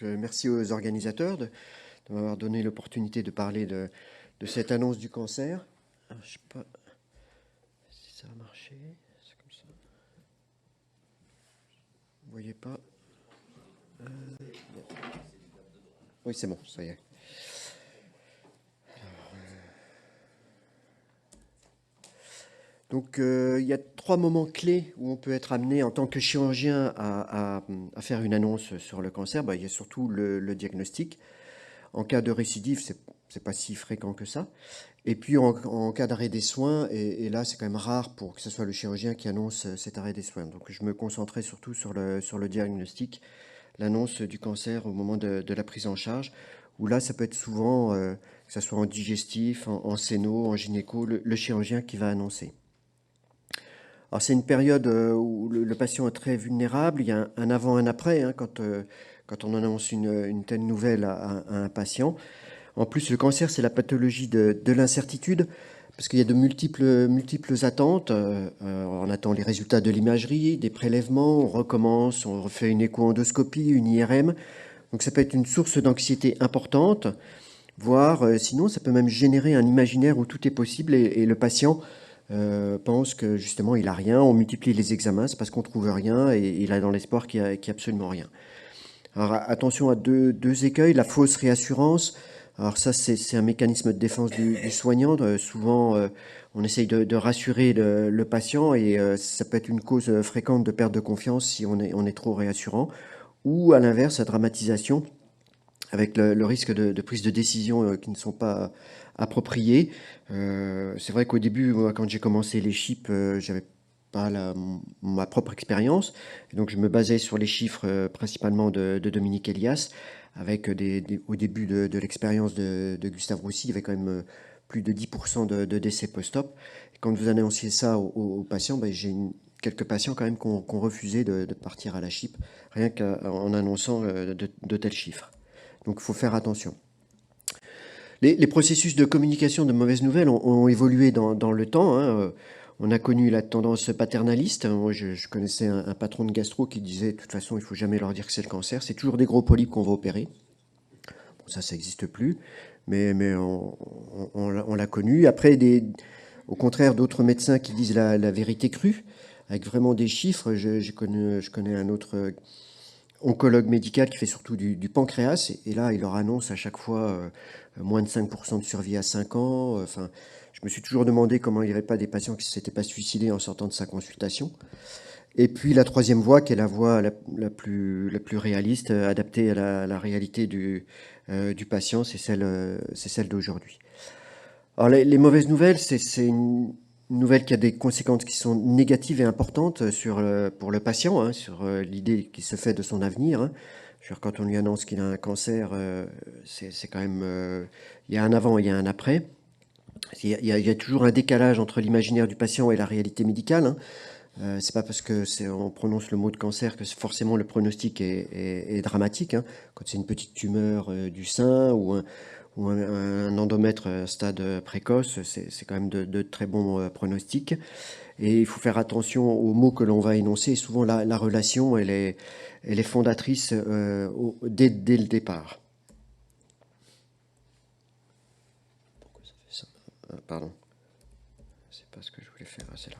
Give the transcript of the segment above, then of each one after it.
Merci aux organisateurs de m'avoir donné l'opportunité de parler de cette annonce du cancer. Alors, je ne sais pas si ça a marché. C'est comme ça. Vous voyez pas. Oui, c'est bon, ça y est. Donc, il y a 3 moments clés où on peut être amené en tant que chirurgien à faire une annonce sur le cancer. Il y a surtout le diagnostic. En cas de récidive, c'est pas si fréquent que ça. Et puis en cas d'arrêt des soins, et là c'est quand même rare pour que ce soit le chirurgien qui annonce cet arrêt des soins. Donc je me concentrais surtout sur le diagnostic, l'annonce du cancer au moment de la prise en charge, où là ça peut être souvent, que ce soit en digestif, en séno, en gynéco, le chirurgien qui va annoncer. Alors c'est une période où le patient est très vulnérable, il y a un avant, un après, hein, quand on annonce une telle nouvelle à un patient. En plus, le cancer, c'est la pathologie de l'incertitude, parce qu'il y a de multiples attentes. On attend les résultats de l'imagerie, des prélèvements, on recommence, on refait une écho-endoscopie, une IRM. Donc ça peut être une source d'anxiété importante, voire sinon ça peut même générer un imaginaire où tout est possible et le patient pense que justement il a rien, on multiplie les examens, c'est parce qu'on trouve rien et il a dans l'espoir qu'il y a absolument rien. Alors attention à deux écueils, la fausse réassurance. Alors ça, c'est un mécanisme de défense du soignant. Souvent, on essaye de rassurer le patient et ça peut être une cause fréquente de perte de confiance si on est trop réassurant. Ou à l'inverse, la dramatisation avec le risque de prise de décision qui ne sont pas appropriées. C'est vrai qu'au début, moi, quand j'ai commencé les chips, j'avais pas ma propre expérience. Et donc je me basais sur les chiffres principalement de Dominique Elias, avec au début de l'expérience de Gustave Roussy, il y avait quand même plus de 10% de décès post-op. Et quand vous annonciez ça aux patients, j'ai quelques patients quand même qui ont refusé de partir à la chip, rien qu'en annonçant de tels chiffres. Donc il faut faire attention. Les processus de communication de mauvaises nouvelles ont évolué dans le temps, hein. On a connu la tendance paternaliste. Moi, je connaissais un patron de gastro qui disait de toute façon, il ne faut jamais leur dire que c'est le cancer. C'est toujours des gros polypes qu'on va opérer. Bon, ça n'existe plus, mais on l'a connu. Après, au contraire, d'autres médecins qui disent la vérité crue, avec vraiment des chiffres. Je connais un autre oncologue médical qui fait surtout du pancréas, et là, il leur annonce à chaque fois moins de 5% de survie à 5 ans. Enfin, je me suis toujours demandé comment il n'y avait pas des patients qui ne s'étaient pas suicidés en sortant de sa consultation. Et puis la troisième voie, qui est la voie la plus réaliste, adaptée à la réalité du patient, c'est celle d'aujourd'hui. Alors les mauvaises nouvelles, c'est une nouvelle qui a des conséquences qui sont négatives et importantes pour le patient, hein, sur l'idée qui se fait de son avenir, hein. Quand on lui annonce qu'il a un cancer, c'est quand même... il y a un avant et il y a un après. Il y a toujours un décalage entre l'imaginaire du patient et la réalité médicale, hein. C'est pas parce que on prononce le mot de cancer que forcément le pronostic est dramatique, hein. Quand c'est une petite tumeur du sein ou un endomètre stade précoce, c'est quand même de très bons pronostics. Et il faut faire attention aux mots que l'on va énoncer. Souvent, la relation, elle est fondatrice dès le départ. Pourquoi ça fait ça? Pardon, c'est pas ce que je voulais faire. Ah, c'est là.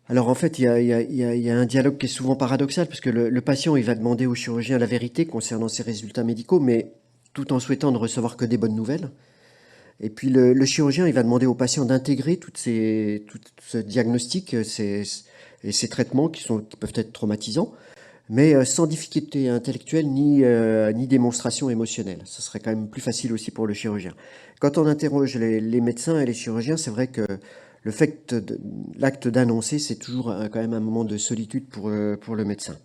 Alors en fait, il y a un dialogue qui est souvent paradoxal, parce que le patient, il va demander au chirurgien la vérité concernant ses résultats médicaux, mais tout en souhaitant ne recevoir que des bonnes nouvelles. Et puis le chirurgien, il va demander au patient d'intégrer tout ce diagnostic et ces traitements qui peuvent être traumatisants, mais sans difficulté intellectuelle ni démonstration émotionnelle. Ce serait quand même plus facile aussi pour le chirurgien. Quand on interroge les médecins et les chirurgiens, c'est vrai que l'acte d'annoncer, c'est toujours quand même un moment de solitude pour le médecin.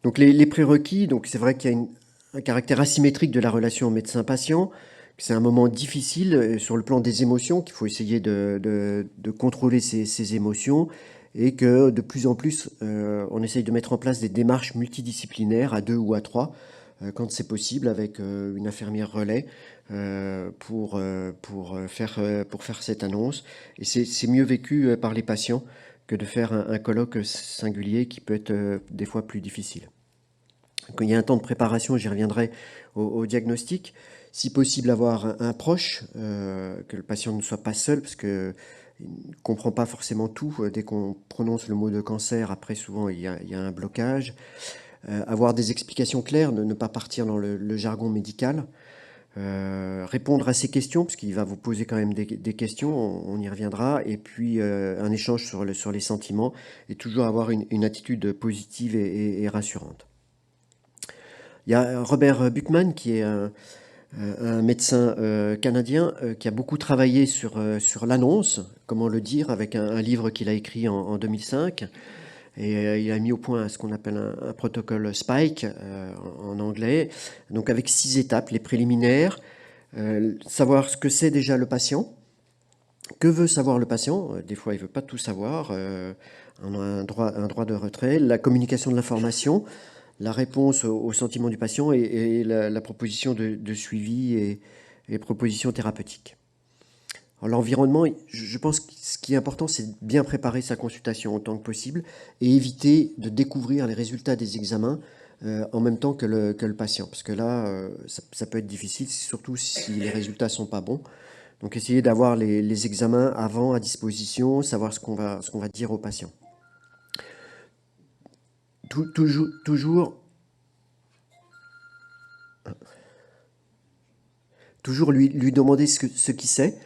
Donc les prérequis, donc c'est vrai qu'il y a un caractère asymétrique de la relation médecin-patient. C'est un moment difficile sur le plan des émotions, qu'il faut essayer de contrôler ses émotions, et que de plus en plus, on essaye de mettre en place des démarches multidisciplinaires à 2 ou à 3, quand c'est possible, avec une infirmière relais pour faire cette annonce. Et c'est mieux vécu par les patients que de faire un colloque singulier qui peut être des fois plus difficile. Quand il y a un temps de préparation, j'y reviendrai au diagnostic. Si possible, avoir un proche, que le patient ne soit pas seul, parce qu'il ne comprend pas forcément tout. Dès qu'on prononce le mot de cancer, après, souvent, il y a un blocage. Avoir des explications claires, ne pas partir dans le jargon médical. Répondre à ces questions, parce qu'il va vous poser quand même des questions, on y reviendra, et puis un échange sur les sentiments, et toujours avoir une attitude positive et rassurante. Il y a Robert Buckman, qui est un médecin canadien qui a beaucoup travaillé sur l'annonce, comment le dire, avec un livre qu'il a écrit en 2005. Et il a mis au point ce qu'on appelle un protocole SPIKE en anglais, donc avec 6 étapes, les préliminaires, savoir ce que c'est déjà le patient, que veut savoir le patient, des fois il ne veut pas tout savoir, on a un droit de retrait, la communication de l'information, la réponse aux sentiments du patient et la proposition de suivi et propositions thérapeutiques. L'environnement, je pense que ce qui est important, c'est de bien préparer sa consultation autant que possible et éviter de découvrir les résultats des examens en même temps que le patient. Parce que là, ça peut être difficile, surtout si les résultats ne sont pas bons. Donc, essayer d'avoir les examens avant à disposition, savoir ce qu'on va dire au patient. Toujours lui demander ce qu'il sait.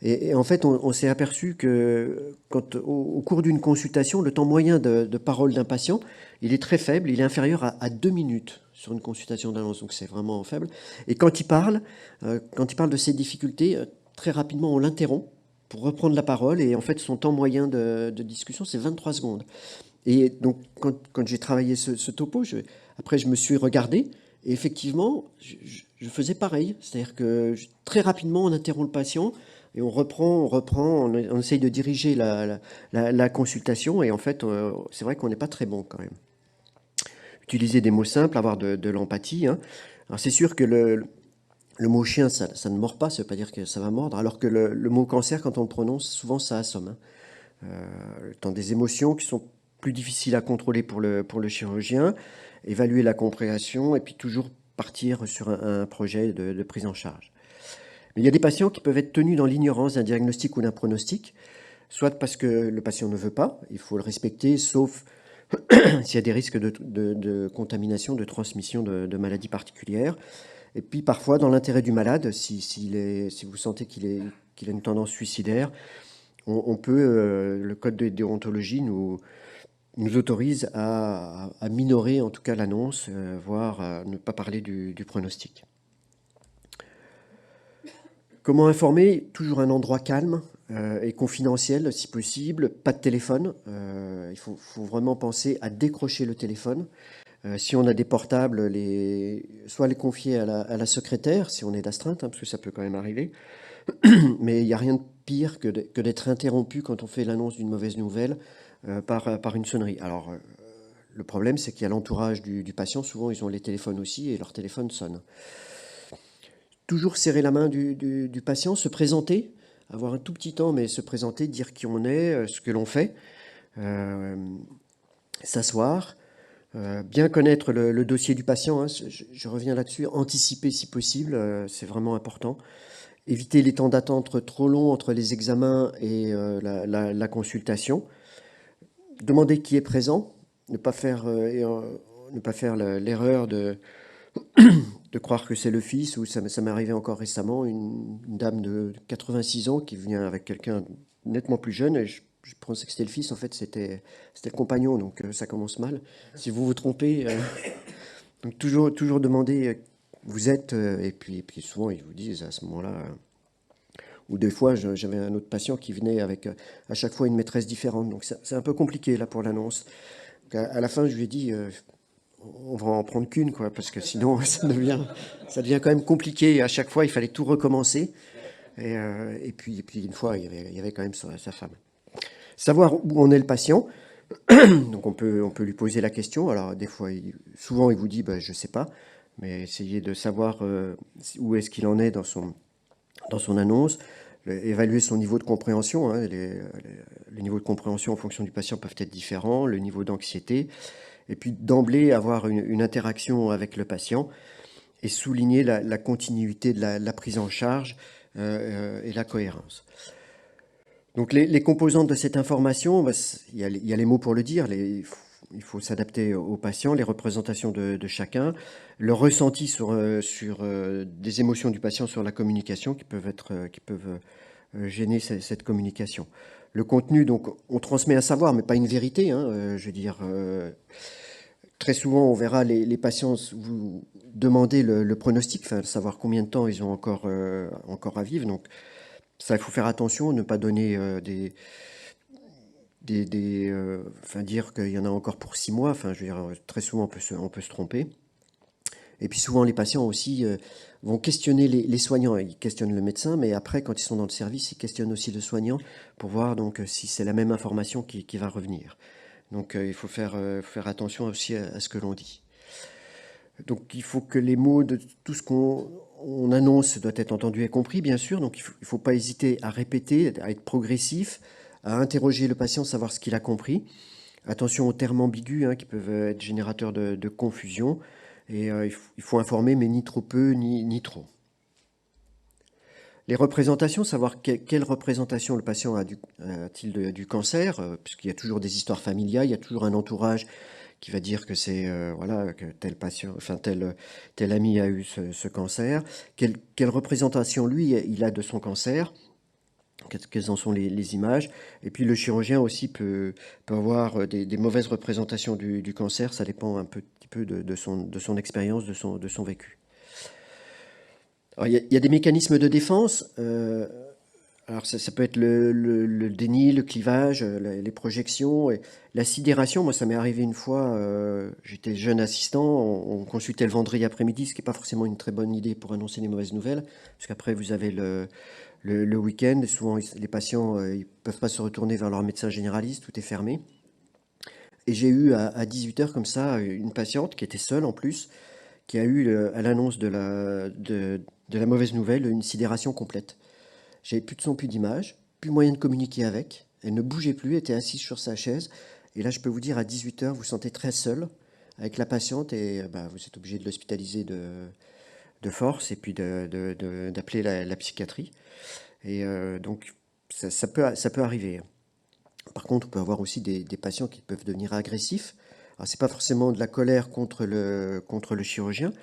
Et en fait, on s'est aperçu que au cours d'une consultation, le temps moyen de parole d'un patient, il est très faible, il est inférieur à 2 minutes sur une consultation d'annonce, donc c'est vraiment faible. Et quand il parle de ses difficultés, très rapidement on l'interrompt pour reprendre la parole, et en fait son temps moyen de discussion c'est 23 secondes. Et donc quand j'ai travaillé ce topo, après je me suis regardé, et effectivement je faisais pareil, c'est-à-dire que très rapidement on interrompt le patient, et on reprend, on essaye de diriger la consultation, et en fait, c'est vrai qu'on n'est pas très bon quand même. Utiliser des mots simples, avoir de l'empathie. Hein. Alors c'est sûr que le mot chien, ça ne mord pas, ça ne veut pas dire que ça va mordre, alors que le mot cancer, quand on le prononce, souvent ça assomme. Hein. Dans des émotions qui sont plus difficiles à contrôler pour le chirurgien, évaluer la compréhension, et puis toujours partir sur un projet de prise en charge. Mais il y a des patients qui peuvent être tenus dans l'ignorance d'un diagnostic ou d'un pronostic, soit parce que le patient ne veut pas, il faut le respecter, sauf s'il y a des risques de contamination, de transmission de maladies particulières. Et puis parfois, dans l'intérêt du malade, si vous sentez qu'il a une tendance suicidaire, on peut, le code de déontologie nous autorise à minorer en tout cas l'annonce, voire à ne pas parler du pronostic. Comment informer? Toujours un endroit calme et confidentiel si possible, pas de téléphone. Il faut vraiment penser à décrocher le téléphone. Si on a des portables, soit les confier à la secrétaire, si on est d'astreinte, hein, parce que ça peut quand même arriver. Mais il n'y a rien de pire que d'être interrompu quand on fait l'annonce d'une mauvaise nouvelle par une sonnerie. Alors, le problème, c'est qu'il y a l'entourage du patient. Souvent, ils ont les téléphones aussi et leur téléphone sonne. Toujours serrer la main du patient, se présenter, avoir un tout petit temps, mais se présenter, dire qui on est, ce que l'on fait, s'asseoir, bien connaître le dossier du patient, hein, je reviens là-dessus, anticiper si possible, c'est vraiment important. Éviter les temps d'attente trop longs entre les examens et la consultation. Demander qui est présent, ne pas faire l'erreur de croire que c'est le fils, ou ça m'est arrivé encore récemment, une dame de 86 ans qui vient avec quelqu'un nettement plus jeune, et je pensais que c'était le fils, en fait c'était le compagnon, donc ça commence mal. Si vous vous trompez, donc toujours demander vous êtes, et puis souvent ils vous disent à ce moment-là, ou des fois j'avais un autre patient qui venait avec à chaque fois une maîtresse différente, donc c'est un peu compliqué là pour l'annonce. À la fin je lui ai dit on va en prendre qu'une, quoi, parce que sinon ça devient quand même compliqué. À chaque fois, il fallait tout recommencer. Et puis une fois, il y avait quand même sa femme. Savoir où en est le patient. Donc on peut lui poser la question. Alors des fois, souvent, il vous dit je sais pas, mais essayez de savoir où est-ce qu'il en est dans son annonce. évaluer son niveau de compréhension. Hein, les niveaux de compréhension en fonction du patient peuvent être différents, le niveau d'anxiété, et puis d'emblée avoir une interaction avec le patient et souligner la continuité de la prise en charge et la cohérence. Donc les composantes de cette information, bah, il y a les mots pour le dire, il faut s'adapter aux patients, les représentations de chacun, le ressenti sur des émotions du patient sur la communication qui peuvent gêner cette communication. Le contenu, donc, on transmet un savoir, mais pas une vérité. Hein, je veux dire, très souvent, on verra les patients vous demander le pronostic, enfin, savoir combien de temps ils ont encore à vivre. Donc, ça, il faut faire attention, ne pas donner enfin, dire qu'il y en a encore pour 6 mois. Enfin, je veux dire, très souvent, on peut se tromper. Et puis souvent, les patients aussi vont questionner les soignants. Ils questionnent le médecin, mais après, quand ils sont dans le service, ils questionnent aussi le soignant pour voir donc si c'est la même information qui va revenir. Donc, il faut faire attention aussi à ce que l'on dit. Donc, il faut que les mots de tout ce qu'on annonce doivent être entendus et compris, bien sûr. Donc, il ne faut pas hésiter à répéter, à être progressif, à interroger le patient, savoir ce qu'il a compris. Attention aux termes ambigus qui peuvent être générateurs de confusion. Et il faut informer, mais ni trop peu, ni trop. Les représentations, savoir quelle représentation le patient a-t-il du cancer, puisqu'il y a toujours des histoires familiales, il y a toujours un entourage qui va dire que c'est voilà, que tel patient, enfin tel ami a eu ce cancer. Quelle représentation lui il a de son cancer? Quelles en sont les images? Et puis le chirurgien aussi peut avoir des mauvaises représentations du cancer, ça dépend un petit peu de son expérience, de son vécu. Alors, il y a des mécanismes de défense. Alors ça peut être le déni, le clivage, les projections, et la sidération. Moi, ça m'est arrivé une fois, j'étais jeune assistant, on consultait le vendredi après-midi, ce qui n'est pas forcément une très bonne idée pour annoncer les mauvaises nouvelles, parce qu'après vous avez le week-end, et souvent les patients ils peuvent pas se retourner vers leur médecin généraliste, tout est fermé. Et j'ai eu à 18h comme ça une patiente qui était seule en plus, qui a eu à l'annonce de la mauvaise nouvelle une sidération complète. J'avais plus de son, plus d'image, plus moyen de communiquer avec. Elle ne bougeait plus, était assise sur sa chaise. Et là, je peux vous dire, à 18h, vous vous sentez très seul avec la patiente et vous êtes obligé de l'hospitaliser de force et puis d'appeler la psychiatrie. Et donc, ça peut arriver. Par contre, on peut avoir aussi des patients qui peuvent devenir agressifs. Alors, c'est pas forcément de la colère contre le chirurgien,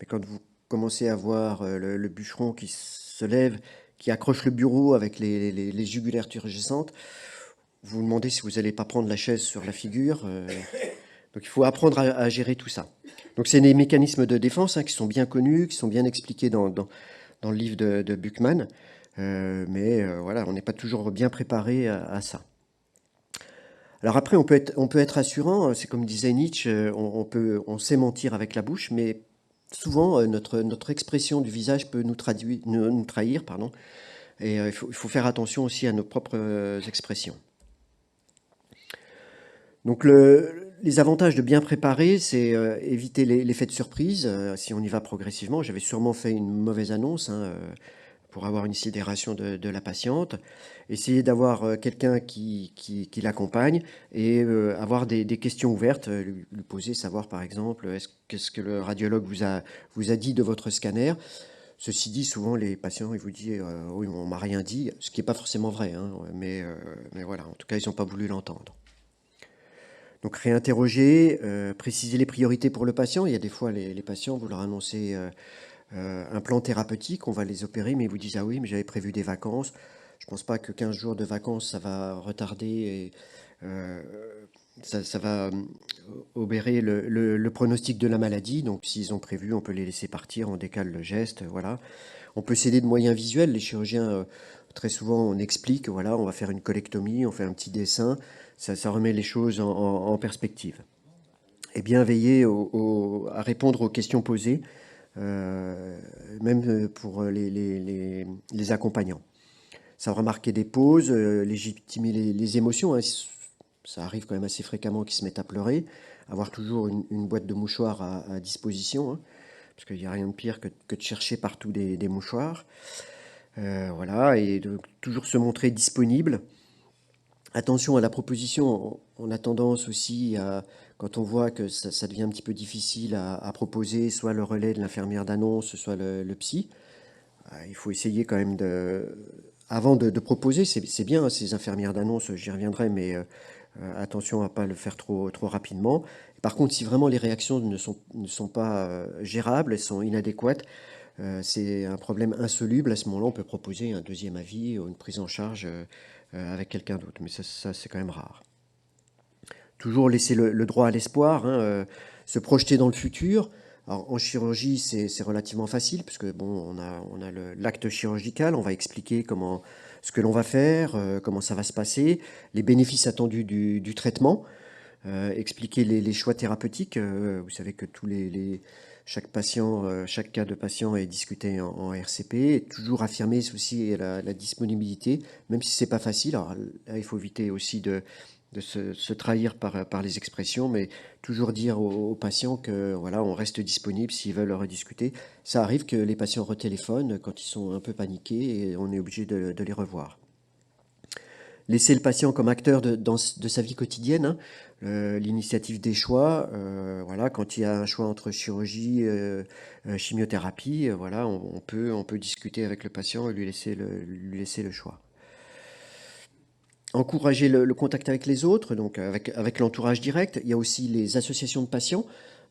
mais quand vous commencez à voir le bûcheron qui se lève, qui accroche le bureau avec les jugulaires turgescentes, vous vous demandez si vous n'allez pas prendre la chaise sur la figure. Donc il faut apprendre à gérer tout ça. Donc c'est des mécanismes de défense qui sont bien connus, qui sont bien expliqués dans le livre de Buchmann. Mais voilà, on n'est pas toujours bien préparé à ça. Alors après, on peut être rassurant, c'est comme disait Nietzsche, on sait mentir avec la bouche, mais souvent notre expression du visage peut nous trahir, pardon, et il faut faire attention aussi à nos propres expressions. Donc les avantages de bien préparer, c'est éviter l'effet de surprise, si on y va progressivement. J'avais sûrement fait une mauvaise annonce, pour avoir une sidération de la patiente, essayer d'avoir quelqu'un qui l'accompagne et avoir des questions ouvertes, lui poser, savoir par exemple, qu'est-ce que le radiologue vous a dit de votre scanner. Ceci dit, souvent les patients ils vous disent oui, on m'a rien dit, ce qui n'est pas forcément vrai, mais voilà, en tout cas ils n'ont pas voulu l'entendre. Donc réinterroger, préciser les priorités pour le patient. Il y a des fois les patients, vous leur annoncez un plan thérapeutique, on va les opérer, mais ils vous disent ah oui, mais j'avais prévu des vacances. Je ne pense pas que 15 jours de vacances, ça va retarder et ça va obérer le pronostic de la maladie. Donc s'ils ont prévu, on peut les laisser partir, on décale le geste, voilà. On peut s'aider de moyens visuels. Les chirurgiens, très souvent, on explique, voilà, on va faire une colectomie, on fait un petit dessin, ça remet les choses en perspective. Et bien veiller à répondre aux questions posées, même pour les accompagnants. Ça remarquer des pauses, légitimer les émotions. Ça arrive quand même assez fréquemment qu'ils se mettent à pleurer. Avoir toujours une boîte de mouchoirs à disposition, parce qu'il n'y a rien de pire que de chercher partout des mouchoirs. Voilà, et de toujours se montrer disponible. Attention à la proposition, on a tendance aussi à, quand on voit que ça devient un petit peu difficile à proposer, soit le relais de l'infirmière d'annonce, soit le psy, il faut essayer quand même avant de proposer, c'est bien, hein, ces infirmières d'annonce, j'y reviendrai, mais attention à ne pas le faire trop rapidement. Par contre, si vraiment les réactions ne sont pas gérables, elles sont inadéquates, c'est un problème insoluble. À ce moment-là, on peut proposer un deuxième avis ou une prise en charge avec quelqu'un d'autre. Mais ça, c'est quand même rare. Toujours laisser le droit à l'espoir, hein, se projeter dans le futur. Alors, en chirurgie, c'est relativement facile, puisque bon, on a l'acte chirurgical, on va expliquer ce que l'on va faire, comment ça va se passer, les bénéfices attendus du traitement, expliquer les choix thérapeutiques. Vous savez que chaque patient, chaque cas de patient est discuté en RCP, et toujours affirmer aussi la disponibilité, même si c'est pas facile. Alors là, il faut éviter aussi de se trahir par les expressions, mais toujours dire aux patients que voilà, on reste disponible s'ils veulent rediscuter. Ça arrive que les patients retéléphonent quand ils sont un peu paniqués et on est obligé de les revoir. Laisser le patient comme acteur de sa vie quotidienne, hein, l'initiative des choix, voilà, quand il y a un choix entre chirurgie, chimiothérapie, voilà, on peut discuter avec le patient et lui laisser le choix. Encourager le contact avec les autres, donc avec l'entourage direct. Il y a aussi les associations de patients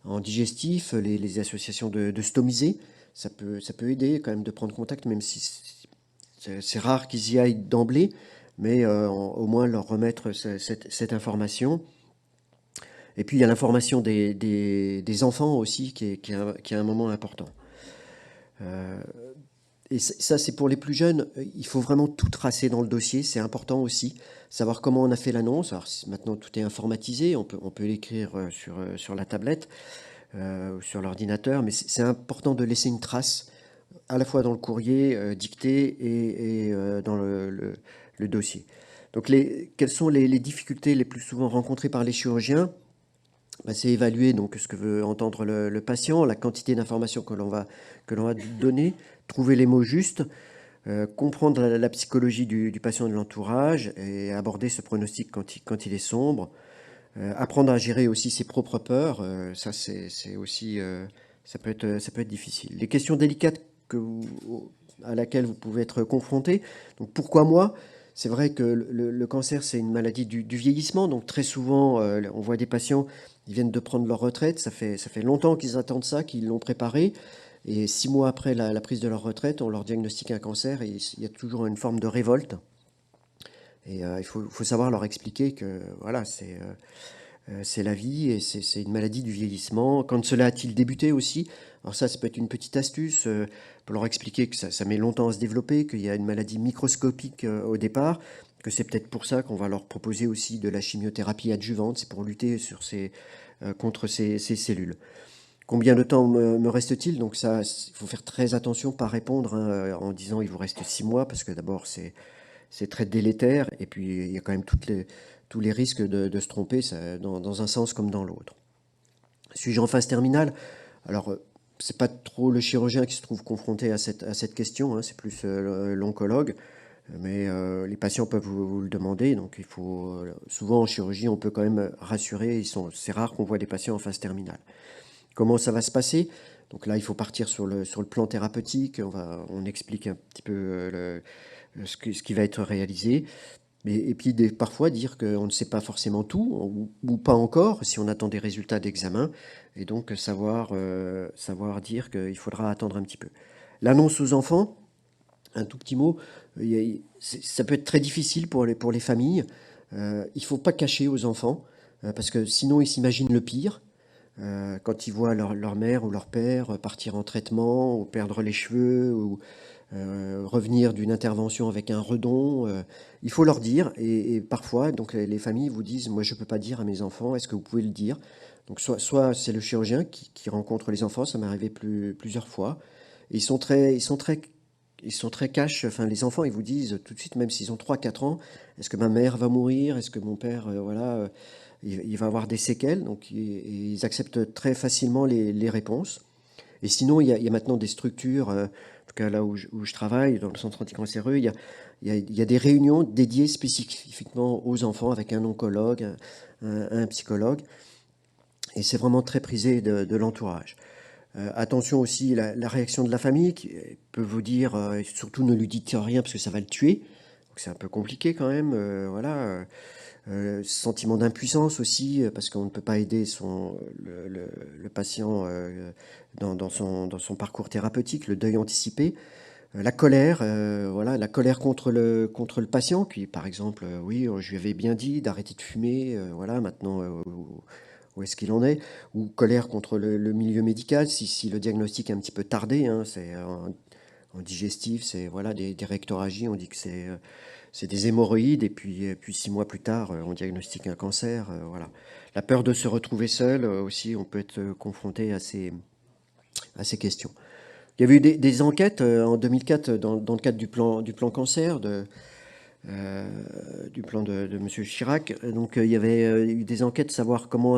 en digestif, les associations de stomisés. Ça peut aider quand même de prendre contact, même si c'est rare qu'ils y aillent d'emblée, mais au moins leur remettre cette information. Et puis il y a l'information des enfants aussi qui est un moment important. Euh, et ça, c'est pour les plus jeunes. Il faut vraiment tout tracer dans le dossier. C'est important aussi. Savoir comment on a fait l'annonce. Alors maintenant, tout est informatisé. On peut l'écrire sur la tablette ou sur l'ordinateur. Mais c'est important de laisser une trace à la fois dans le courrier dicté et dans le dossier. Donc, quelles sont les difficultés les plus souvent rencontrées par les chirurgiens? Ben, c'est évaluer donc ce que veut entendre le patient, la quantité d'informations que l'on va donner, trouver les mots justes, comprendre la psychologie du patient et de l'entourage et aborder ce pronostic quand il est sombre, apprendre à gérer aussi ses propres peurs, ça c'est aussi ça peut être difficile. Les questions délicates à laquelle vous pouvez être confronté. Donc pourquoi moi? C'est vrai que le cancer, c'est une maladie du vieillissement. Donc très souvent, on voit des patients, ils viennent de prendre leur retraite. Ça fait longtemps qu'ils attendent ça, qu'ils l'ont préparé. Et 6 mois après la prise de leur retraite, on leur diagnostique un cancer et il y a toujours une forme de révolte. Et il faut savoir leur expliquer que voilà, c'est la vie et c'est une maladie du vieillissement. Quand cela a-t-il débuté aussi? Alors ça peut être une petite astuce pour leur expliquer que ça met longtemps à se développer, qu'il y a une maladie microscopique au départ, que c'est peut-être pour ça qu'on va leur proposer aussi de la chimiothérapie adjuvante, c'est pour lutter contre ces cellules. Combien de temps me reste-t-il? Donc ça, il faut faire très attention, pas répondre hein, en disant il vous reste 6 mois, parce que d'abord c'est très délétère, et puis il y a quand même tous les risques de se tromper dans un sens comme dans l'autre. Suis-je en phase terminale? Alors, c'est pas trop le chirurgien qui se trouve confronté à cette question, hein, c'est plus l'oncologue, mais les patients peuvent vous le demander, donc il faut souvent en chirurgie, on peut quand même rassurer, c'est rare qu'on voit des patients en phase terminale. Comment ça va se passer? Donc là, il faut partir sur le plan thérapeutique, on explique un petit peu ce qui va être réalisé. Et puis parfois dire qu'on ne sait pas forcément tout, ou pas encore, si on attend des résultats d'examen, et donc savoir dire qu'il faudra attendre un petit peu. L'annonce aux enfants, un tout petit mot, ça peut être très difficile pour les familles. Il ne faut pas cacher aux enfants, parce que sinon ils s'imaginent le pire. Quand ils voient leur mère ou leur père partir en traitement, ou perdre les cheveux, ou revenir d'une intervention avec un redon, il faut leur dire. Et parfois, donc les familles vous disent, moi je ne peux pas dire à mes enfants, est-ce que vous pouvez le dire? Donc soit c'est le chirurgien qui rencontre les enfants, ça m'est arrivé plusieurs fois. Et ils sont très cash, enfin les enfants ils vous disent tout de suite, même s'ils ont 3 4 ans, est-ce que ma mère va mourir? Est-ce que mon père, voilà, il va avoir des séquelles? Donc ils acceptent très facilement les réponses. Et sinon, il y a maintenant des structures tout cas là où je travaille, dans le centre anticancéreux, il y a des réunions dédiées spécifiquement aux enfants avec un oncologue, un psychologue. Et c'est vraiment très prisé de l'entourage. Attention aussi, la réaction de la famille qui peut vous dire, surtout ne lui dites rien parce que ça va le tuer. Donc c'est un peu compliqué quand même. Voilà. Sentiment d'impuissance aussi, parce qu'on ne peut pas aider le patient dans son parcours thérapeutique, le deuil anticipé. La colère, voilà, la colère contre le patient, qui par exemple, oui, je lui avais bien dit d'arrêter de fumer, voilà, maintenant, où est-ce qu'il en est? Ou colère contre le milieu médical, si le diagnostic est un petit peu tardé, hein, c'est en digestif, c'est voilà, des rectorragies, on dit que c'est des hémorroïdes, et puis 6 mois plus tard, on diagnostique un cancer, voilà. La peur de se retrouver seul, aussi, on peut être confronté à ces questions. Il y avait eu des enquêtes en 2004 dans le cadre du plan cancer, du plan de M. Chirac. Donc il y avait eu des enquêtes savoir comment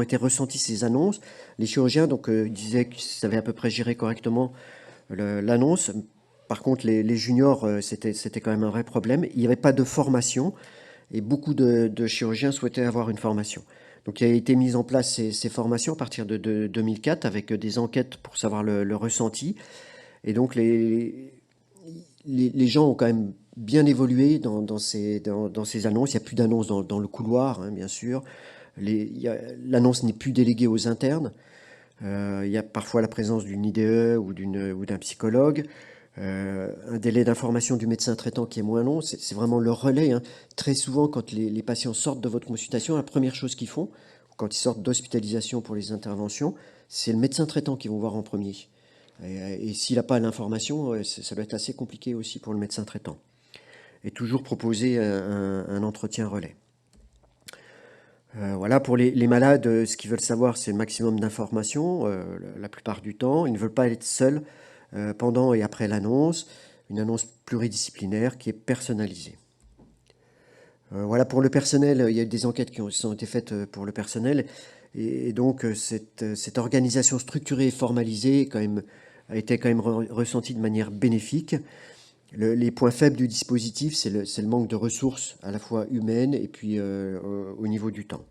étaient ressenties ces annonces. Les chirurgiens disaient qu'ils savaient à peu près gérer correctement l'annonce. Par contre, les juniors, c'était quand même un vrai problème. Il n'y avait pas de formation et beaucoup de chirurgiens souhaitaient avoir une formation. Donc il a été mis en place ces formations à partir de 2004 avec des enquêtes pour savoir le ressenti. Et donc les gens ont quand même bien évolué dans ces annonces. Il n'y a plus d'annonces dans le couloir, hein, bien sûr. L'annonce n'est plus déléguée aux internes. Il y a parfois la présence d'une IDE ou d'un psychologue. Un délai d'information du médecin traitant qui est moins long, c'est vraiment le relais, hein. Très souvent, quand les patients sortent de votre consultation, la première chose qu'ils font, quand ils sortent d'hospitalisation pour les interventions, c'est le médecin traitant qu'ils vont voir en premier. Et s'il n'a pas l'information, ça doit être assez compliqué aussi pour le médecin traitant. Et toujours proposer un entretien relais. Voilà, pour les malades, ce qu'ils veulent savoir, c'est le maximum d'informations, la plupart du temps. Ils ne veulent pas être seuls pendant et après l'annonce, une annonce pluridisciplinaire qui est personnalisée. Voilà, pour le personnel, il y a eu des enquêtes qui ont été faites pour le personnel, et donc cette organisation structurée et formalisée a été quand même ressentie de manière bénéfique. Les points faibles du dispositif, c'est le manque de ressources, à la fois humaines et puis au niveau du temps.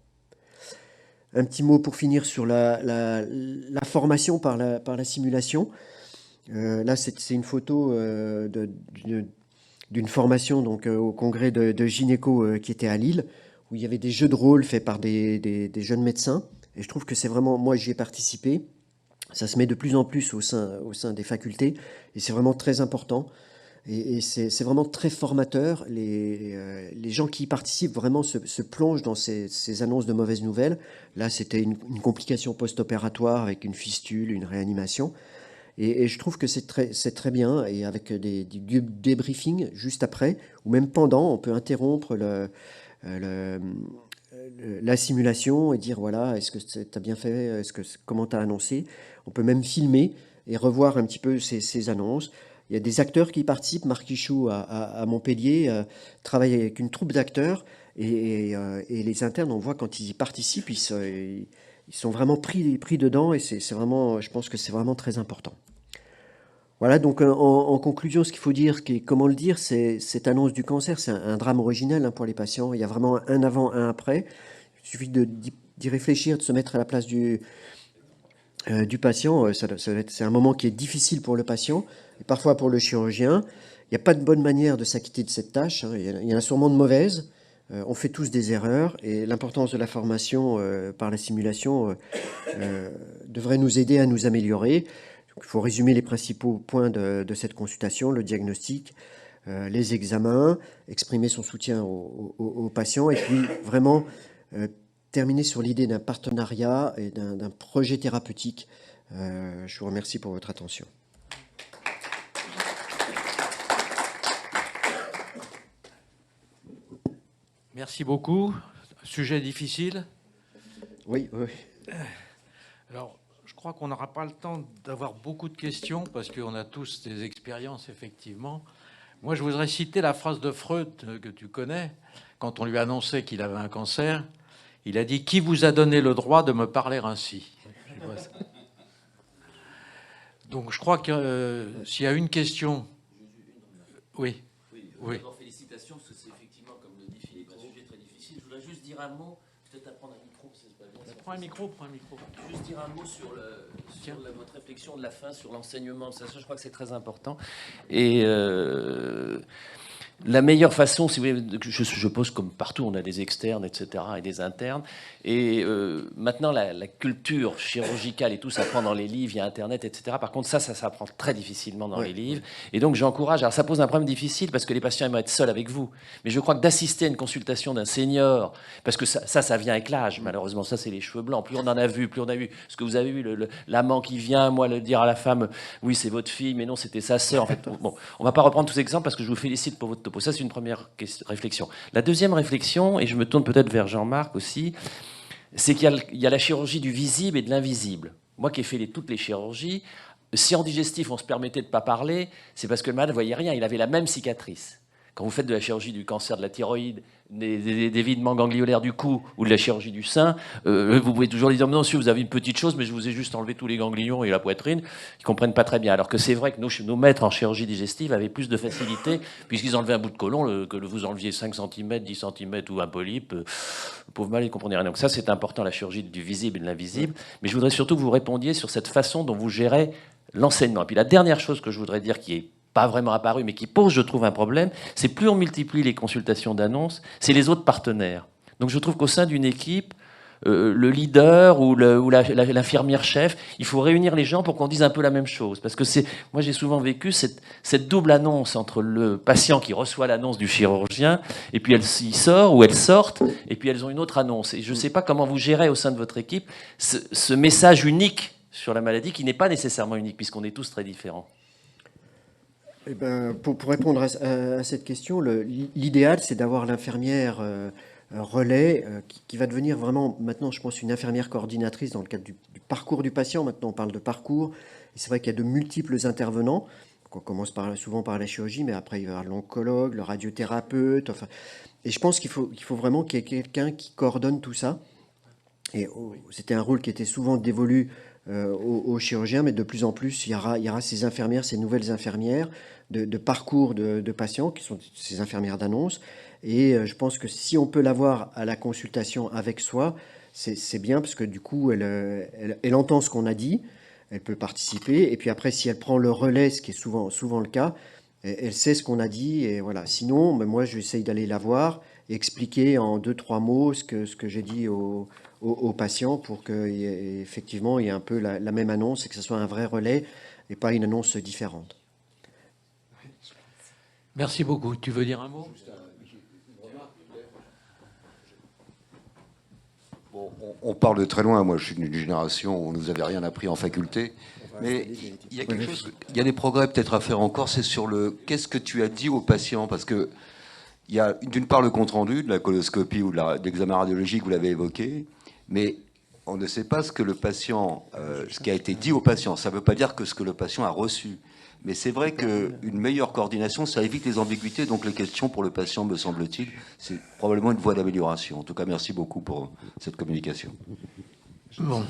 Un petit mot pour finir sur la formation par la simulation. Là, c'est une photo d'une formation donc, au congrès de gynéco qui était à Lille, où il y avait des jeux de rôle faits par des jeunes médecins. Et je trouve que c'est vraiment, moi j'y ai participé, ça se met de plus en plus au sein des facultés, et c'est vraiment très important. Et c'est vraiment très formateur. Les gens qui y participent vraiment se plongent dans ces annonces de mauvaises nouvelles. Là, c'était une complication post-opératoire avec une fistule, une réanimation. Et je trouve que c'est très bien, et avec du débriefing juste après, ou même pendant, on peut interrompre la simulation et dire voilà, est-ce que tu as bien fait, comment tu as annoncé. On peut même filmer et revoir un petit peu ces annonces. Il y a des acteurs qui participent. Marc Ichou à Montpellier travaille avec une troupe d'acteurs, et les internes, on voit quand ils y participent, ils sont vraiment pris dedans, et c'est vraiment, je pense que c'est vraiment très important. Voilà, donc en conclusion, ce qu'il faut dire, comment le dire, cette annonce du cancer, c'est un drame originel, hein, pour les patients. Il y a vraiment un avant, un après. Il suffit d'y réfléchir, de se mettre à la place du patient. C'est un moment qui est difficile pour le patient, et parfois pour le chirurgien. Il n'y a pas de bonne manière de s'acquitter de cette tâche, hein. Il y en a sûrement de mauvaises. On fait tous des erreurs, et l'importance de la formation par la simulation devrait nous aider à nous améliorer. Donc, il faut résumer les principaux points de cette consultation: le diagnostic, les examens, exprimer son soutien aux patients, et puis vraiment terminer sur l'idée d'un partenariat et d'un projet thérapeutique. Je vous remercie pour votre attention. Merci beaucoup. Sujet difficile. Oui. Alors, je crois qu'on n'aura pas le temps d'avoir beaucoup de questions parce qu'on a tous des expériences, effectivement. Moi, je voudrais citer la phrase de Freud que tu connais. Quand on lui annonçait qu'il avait un cancer, il a dit « Qui vous a donné le droit de me parler ainsi ?» Donc je crois que s'il y a une question... Oui. Oui. D'abord, félicitations, parce que c'est effectivement, comme le dit Philippe, un sujet très difficile. Je voudrais juste dire un mot, peut-être à prendre un micro, c'est pas bien. Prends un micro, prends un micro. Juste dire un mot sur votre réflexion de la fin, sur l'enseignement. Ça, je crois que c'est très important. Et la meilleure façon, si vous voulez, je pose comme partout, on a des externes, etc., et des internes. Et maintenant, la culture chirurgicale et tout s'apprend dans les livres, il y a Internet, etc. Par contre, ça s'apprend très difficilement dans les livres. Et donc, j'encourage. Alors, ça pose un problème difficile parce que les patients aimeraient être seuls avec vous. Mais je crois que d'assister à une consultation d'un senior, parce que ça vient avec l'âge, malheureusement, ça, c'est les cheveux blancs. Plus on en a vu, plus on a vu ce que vous avez vu, l'amant qui vient, moi, le dire à la femme, oui, c'est votre fille, mais non, c'était sa sœur. En fait, bon, on va pas reprendre tous ces exemples parce que je vous félicite pour votre topo. Ça, c'est une première réflexion. La deuxième réflexion, et je me tourne peut-être vers Jean-Marc aussi, c'est qu'il y a la chirurgie du visible et de l'invisible. Moi qui ai fait toutes les chirurgies, si en digestif on se permettait de ne pas parler, c'est parce que le malade ne voyait rien, il avait la même cicatrice. Quand vous faites de la chirurgie du cancer de la thyroïde, des évidements gangliolaires du cou ou de la chirurgie du sein, vous pouvez toujours lui dire non, si vous avez une petite chose, mais je vous ai juste enlevé tous les ganglions et la poitrine. Ils ne comprennent pas très bien. Alors que c'est vrai que nos maîtres en chirurgie digestive avaient plus de facilité puisqu'ils enlevaient un bout de côlon, que vous enleviez 5 cm, 10 cm ou un polype. Le pauvre mal, il ne comprenait rien. Donc ça, c'est important, la chirurgie du visible et de l'invisible. Mais je voudrais surtout que vous répondiez sur cette façon dont vous gérez l'enseignement. Et puis la dernière chose que je voudrais dire qui est pas vraiment apparu, mais qui pose, je trouve, un problème, c'est plus on multiplie les consultations d'annonces, c'est les autres partenaires. Donc je trouve qu'au sein d'une équipe, le leader ou l'infirmière chef, il faut réunir les gens pour qu'on dise un peu la même chose. Parce que moi j'ai souvent vécu cette double annonce entre le patient qui reçoit l'annonce du chirurgien, et puis il sort ou elles sortent, et puis elles ont une autre annonce. Et je ne sais pas comment vous gérez au sein de votre équipe ce message unique sur la maladie, qui n'est pas nécessairement unique, puisqu'on est tous très différents. Eh ben, pour répondre à cette question, l'idéal, c'est d'avoir l'infirmière relais qui va devenir vraiment, maintenant, je pense, une infirmière coordinatrice dans le cadre du parcours du patient. Maintenant, on parle de parcours. Et c'est vrai qu'il y a de multiples intervenants. On commence souvent par la chirurgie, mais après, il va y avoir l'oncologue, le radiothérapeute. Enfin, et je pense qu'il faut vraiment qu'il y ait quelqu'un qui coordonne tout ça. Et c'était un rôle qui était souvent dévolu aux chirurgiens, mais de plus en plus, il y aura ces infirmières, ces nouvelles infirmières de parcours de patients, qui sont ces infirmières d'annonce. Et je pense que si on peut l'avoir à la consultation avec soi, c'est bien, parce que du coup, elle entend ce qu'on a dit, elle peut participer, et puis après, si elle prend le relais, ce qui est souvent le cas, elle sait ce qu'on a dit, et voilà. Sinon, moi, j'essaye d'aller la voir, et expliquer en 2-3 mots ce que j'ai dit aux patients, pour qu'effectivement, il y ait un peu la même annonce, et que ce soit un vrai relais, et pas une annonce différente. Merci beaucoup. Tu veux dire un mot ? Bon, on parle de très loin. Moi, je suis d'une génération où on nous avait rien appris en faculté. Mais il y a quelque chose, il y a des progrès peut-être à faire encore, c'est sur qu'est-ce que tu as dit aux patients, parce que il y a d'une part le compte-rendu de la coloscopie ou de l'examen radiologique, vous l'avez évoqué, mais on ne sait pas ce que le patient, ce qui a été dit au patient. Ça ne veut pas dire que ce que le patient a reçu. Mais c'est vrai qu'une meilleure coordination, ça évite les ambiguïtés. Donc les questions pour le patient, me semble-t-il, c'est probablement une voie d'amélioration. En tout cas, merci beaucoup pour cette communication. Bon.